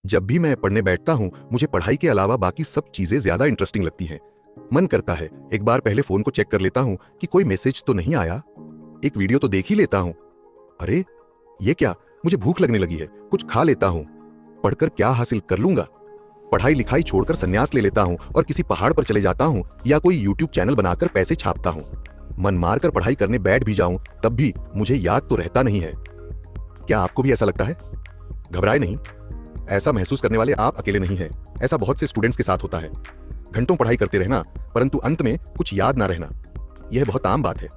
जब भी मैं पढ़ने बैठता हूँ मुझे पढ़ाई के अलावा बाकी सब चीजें ज्यादा इंटरेस्टिंग लगती हैं। मन करता है एक बार पहले फोन को चेक कर लेता हूँ कि कोई मैसेज तो नहीं आया, एक वीडियो तो देख ही लेता हूँ। अरे ये क्या, मुझे भूख लगने लगी है, कुछ खा लेता हूँ। पढ़कर क्या हासिल कर लूंगा? पढ़ाई लिखाई छोड़कर संन्यास ले लेता हूँ और किसी पहाड़ पर चले जाता हूँ या कोई यूट्यूब चैनल बनाकर पैसे छापता हूँ। मन मारकर पढ़ाई करने बैठ भी जाऊं तब भी मुझे याद तो रहता नहीं है। क्या आपको भी ऐसा लगता है? घबराए नहीं, ऐसा महसूस करने वाले आप अकेले नहीं हैं। ऐसा बहुत से स्टूडेंट्स के साथ होता है। घंटों पढ़ाई करते रहना परंतु अंत में कुछ याद ना रहना, यह बहुत आम बात है।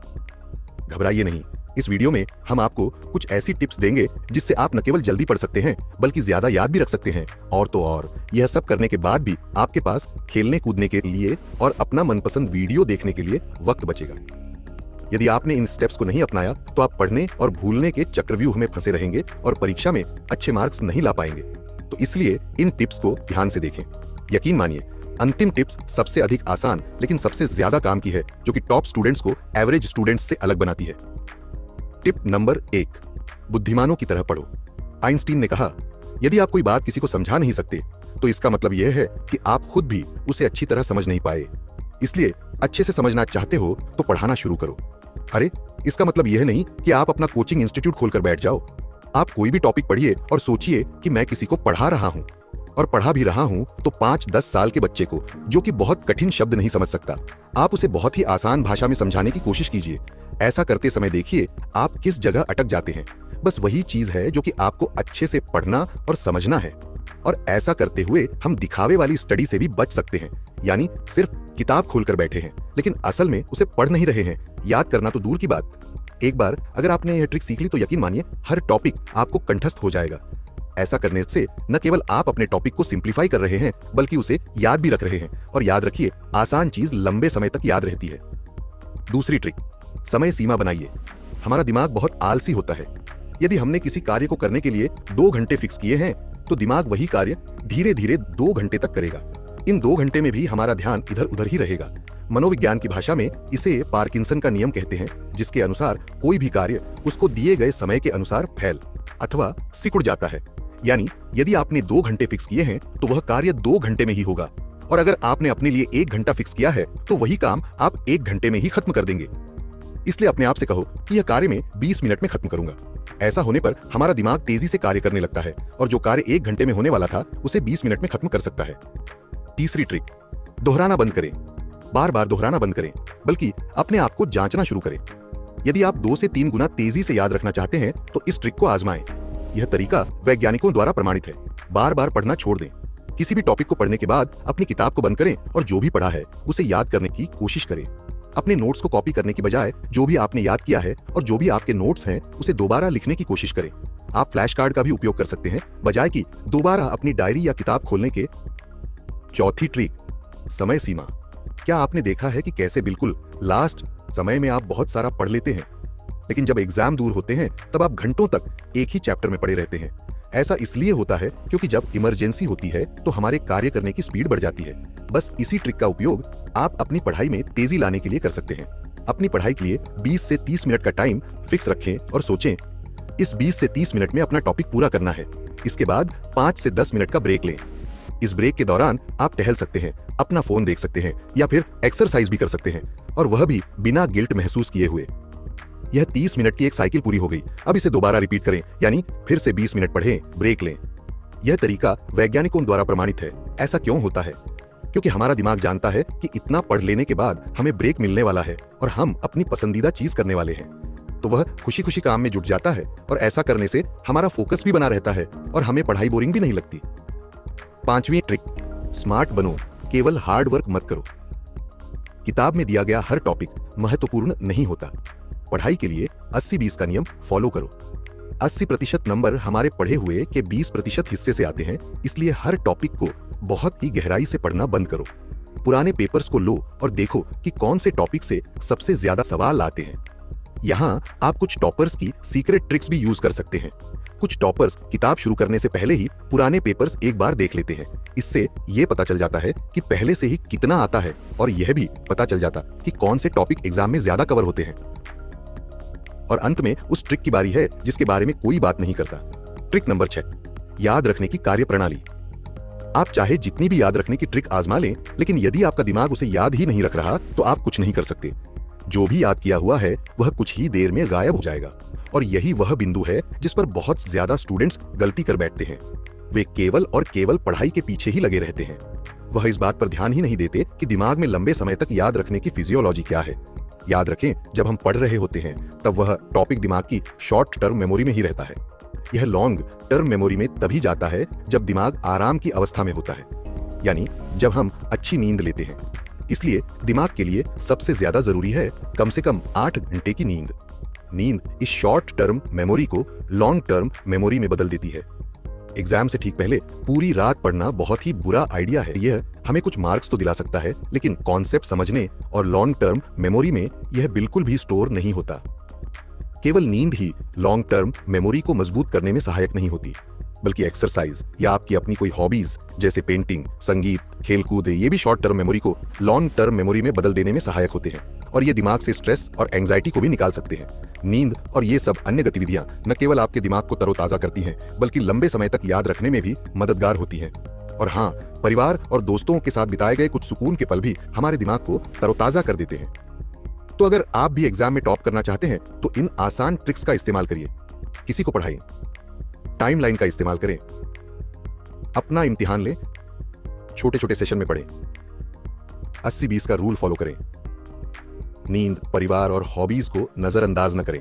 घबराइए नहीं, इस वीडियो में हम आपको कुछ ऐसी टिप्स देंगे जिससे आप न केवल जल्दी पढ़ सकते हैं बल्कि ज्यादा याद भी रख सकते हैं। और तो और यह सब करने के बाद भी आपके पास खेलने कूदने के लिए और अपना मनपसंद वीडियो देखने के लिए वक्त बचेगा। यदि आपने इन स्टेप्स को नहीं अपनाया तो आप पढ़ने और भूलने के चक्रव्यूह में फंसे रहेंगे और परीक्षा में अच्छे मार्क्स नहीं ला पाएंगे। तो इसलिए इन टिप्स को ध्यान से देखें। यकीन मानिए अंतिम टिप्स सबसे अधिक आसान लेकिन सबसे ज्यादा काम की है, जो कि टॉप स्टूडेंट्स को एवरेज स्टूडेंट्स से अलग बनाती है। टिप नंबर 1, बुद्धिमानों की तरह पढ़ो। आइंस्टीन ने कहा, यदि आप कोई बात किसी को समझा नहीं सकते तो इसका मतलब यह है कि आप खुद भी उसे अच्छी तरह समझ नहीं पाए। इसलिए अच्छे से समझना चाहते हो तो पढ़ाना शुरू करो। अरे इसका मतलब यह नहीं कि आप अपना कोचिंग इंस्टीट्यूट खोलकर बैठ जाओ। आप कोई भी टॉपिक पढ़िए और सोचिए कि मैं किसी को पढ़ा रहा हूं और पढ़ा भी रहा हूं तो 5-10 साल के बच्चे को, जो कि बहुत कठिन शब्द नहीं समझ सकता, आप उसे बहुत ही आसान भाषा में समझाने की कोशिश कीजिए। ऐसा करते समय देखिए आप किस जगह अटक जाते हैं। बस वही चीज है जो कि आपको अच्छे से पढ़ना और समझना है। और ऐसा करते हुए हम दिखावे वाली स्टडी से भी बच सकते हैं, यानी सिर्फ किताब खोलकर बैठे हैं लेकिन असल में उसे पढ़ नहीं रहे हैं। याद करना तो दूर की बात। एक बार अगर आपने यह ट्रिक सीख ली तो यकीन मानिए हर टॉपिक आपको कंठस्थ हो जाएगा। ऐसा करने से न केवल आप अपने टॉपिक को सिंप्लीफाई कर रहे हैं बल्कि उसे याद भी रख रहे हैं। और याद रखिए, आसान चीज लंबे समय तक याद रहती है। दूसरी ट्रिक, समय सीमा बनाइए। हमारा दिमाग बहुत आलसी होता है। यदि हमने किसी कार्य को करने के लिए 2 घंटे फिक्स किए हैं तो दिमाग वही कार्य धीरे धीरे 2 घंटे तक करेगा। इन 2 घंटे में भी हमारा ध्यान इधर उधर ही रहेगा। मनोविज्ञान की भाषा में इसे पार्किंसन का नियम कहते हैं, जिसके अनुसार कोई भी कार्य उसको दिए गए समय के अनुसार फैल अथवा सिकुड़ जाता है। यानी यदि आपने 2 घंटे फिक्स किए हैं तो वह कार्य 2 घंटे में ही होगा, और अगर आपने अपने लिए 1 घंटा फिक्स किया है तो वही काम आप 1 घंटे में ही खत्म कर देंगे। इसलिए अपने आप से कहो कि यह कार्य मैं 20 मिनट में खत्म करूंगा। ऐसा होने पर हमारा दिमाग तेजी से कार्य करने लगता है और जो कार्य 1 घंटे में होने वाला था उसे 20 मिनट में खत्म कर सकता है। तीसरी ट्रिक, दोहराना बंद करें। बार बार दोहराना बंद करें, बल्कि अपने आप को जांचना शुरू करें। यदि आप 2 से 3 गुना तेजी से याद रखना चाहते हैं तो इस ट्रिक को आजमाएं। यह तरीका वैज्ञानिकों द्वारा प्रमाणित है। बार बार पढ़ना छोड़ दें। किसी भी टॉपिक को पढ़ने के बाद अपनी किताब को बंद करें और जो भी पढ़ा है उसे याद करने की कोशिश करें। अपने नोट्स को कॉपी करने की बजाय जो भी आपने याद किया है और जो भी आपके नोट्स हैं उसे दोबारा लिखने की कोशिश करें। आप फ्लैश कार्ड का भी उपयोग कर सकते हैं बजाय कि दोबारा अपनी डायरी या किताब खोलने के। चौथी ट्रिक, समय सीमा। क्या आपने देखा है कि कैसे बिल्कुल लास्ट समय में आप बहुत सारा पढ़ लेते हैं, लेकिन जब एग्जाम दूर होते हैं तब आप घंटों तक एक ही चैप्टर में पड़े रहते हैं। ऐसा इसलिए होता है क्योंकि जब इमरजेंसी होती है तो हमारे कार्य करने की स्पीड बढ़ जाती है। बस इसी ट्रिक का उपयोग आप अपनी पढ़ाई में तेजी लाने के लिए कर सकते हैं। अपनी पढ़ाई के लिए 20 से 30 मिनट का टाइम फिक्स रखें और सोचें इस 20 से 30 मिनट में अपना टॉपिक पूरा करना है। इसके बाद 5 से 10 मिनट का ब्रेक लें। इस ब्रेक के दौरान आप टहल सकते हैं, अपना फोन देख सकते हैं या फिर एक्सरसाइज भी कर सकते हैं, और वह भी बिना गिल्ट महसूस किए हुए। यह 30 मिनट की एक साइकिल पूरी हो गई। अब इसे दोबारा रिपीट करें, यानी फिर से 20 मिनट पढ़ें, ब्रेक लें। यह तरीका वैज्ञानिकों द्वारा प्रमाणित है। ऐसा क्यों होता है? क्योंकि हमारा दिमाग जानता है कि इतना पढ़ लेने के बाद हमें ब्रेक मिलने वाला है और हम अपनी पसंदीदा चीज करने वाले हैं, तो वह खुशी खुशी काम में जुट जाता है। और ऐसा करने से हमारा फोकस भी बना रहता है और हमें पढ़ाई बोरिंग भी नहीं लगती। 5वीं ट्रिक, स्मार्ट बनो, केवल हार्ड वर्क मत करो। किताब में दिया गया हर टॉपिक महत्वपूर्ण नहीं होता। पढ़ाई के लिए 80-20 का नियम फॉलो करो। 80% नंबर हमारे पढ़े हुए के 20% हिस्से से आते हैं। इसलिए हर टॉपिक को बहुत ही गहराई से पढ़ना बंद करो। पुराने पेपर्स को लो और देखो कि कौन से टॉपिक से सबसे ज्यादा सवाल आते हैं। यहाँ आप कुछ टॉपर्स की सीक्रेट ट्रिक्स भी यूज कर सकते हैं। कुछ टॉपर्स किताब शुरू करने से पहले ही पुराने पेपर्स एक बार देख लेते हैं। इससे यह पता चल जाता है कि पहले से ही कितना आता है, और यह भी पता चल जाता कि कौन से टॉपिक एग्जाम में ज्यादा कवर होते हैं। और अंत में उस ट्रिक की बारी है जिसके बारे में कोई बात नहीं करता। ट्रिक नंबर 6, याद रखने की कार्यप्रणाली। आप चाहे जितनी भी याद रखने की ट्रिक आजमा लें, लेकिन यदि आपका दिमाग उसे याद ही नहीं रख रहा तो आप कुछ नहीं कर सकते। जो भी याद किया हुआ है वह कुछ ही देर में गायब हो जाएगा। और यही वह बिंदु है जिस पर बहुत ज्यादा स्टूडेंट्स गलती कर बैठते हैं। वे केवल और केवल पढ़ाई के पीछे ही लगे रहते हैं। वह इस बात पर ध्यान ही नहीं देते कि दिमाग में लंबे समय तक याद रखने की फिजियोलॉजी क्या है। याद रखें, जब हम पढ़ रहे होते हैं तब वह टॉपिक दिमाग की शॉर्ट टर्म मेमोरी में ही रहता है। यह लॉन्ग टर्म मेमोरी में तभी जाता है जब दिमाग आराम की अवस्था में होता है, यानी जब हम अच्छी नींद लेते हैं। इसलिए दिमाग के लिए सबसे ज्यादा जरूरी है कम से कम 8 घंटे की नींद। नींद इस शॉर्ट टर्म मेमोरी को लॉन्ग टर्म मेमोरी में बदल देती है। एग्जाम से ठीक पहले पूरी रात पढ़ना बहुत ही बुरा आइडिया है। यह हमें कुछ मार्क्स तो दिला सकता है, लेकिन कॉन्सेप्ट समझने और लॉन्ग टर्म मेमोरी में यह बिल्कुल भी स्टोर नहीं होता। केवल नींद ही लॉन्ग टर्म मेमोरी को मजबूत करने में सहायक नहीं होती, बल्कि एक्सरसाइज या आपकी अपनी कोई हॉबीज जैसे पेंटिंग, संगीत, खेलकूद, ये भी शॉर्ट टर्म मेमोरी को लॉन्ग टर्म मेमोरी में बदल देने में सहायक होते हैं और ये दिमाग से स्ट्रेस और एंजाइटी को भी निकाल सकते हैं। नींद और ये सब अन्य गतिविधियां न केवल आपके दिमाग को तरोताजा करती हैं, बल्कि लंबे समय तक याद रखने में भी मददगार होती हैं। और हाँ, परिवार और दोस्तों के साथ बिताए गए कुछ सुकून के पल भी हमारे दिमाग को तरोताजा कर देते हैं। तो अगर आप भी एग्जाम में टॉप करना चाहते हैं तो इन आसान ट्रिक्स का इस्तेमाल करिए। किसी को पढ़ाइए, टाइमलाइन का इस्तेमाल करें, अपना इम्तिहान लें, छोटे छोटे सेशन में पढ़ें, 80-20 का रूल फॉलो करें, नींद, परिवार और हॉबीज को नजरअंदाज न करें।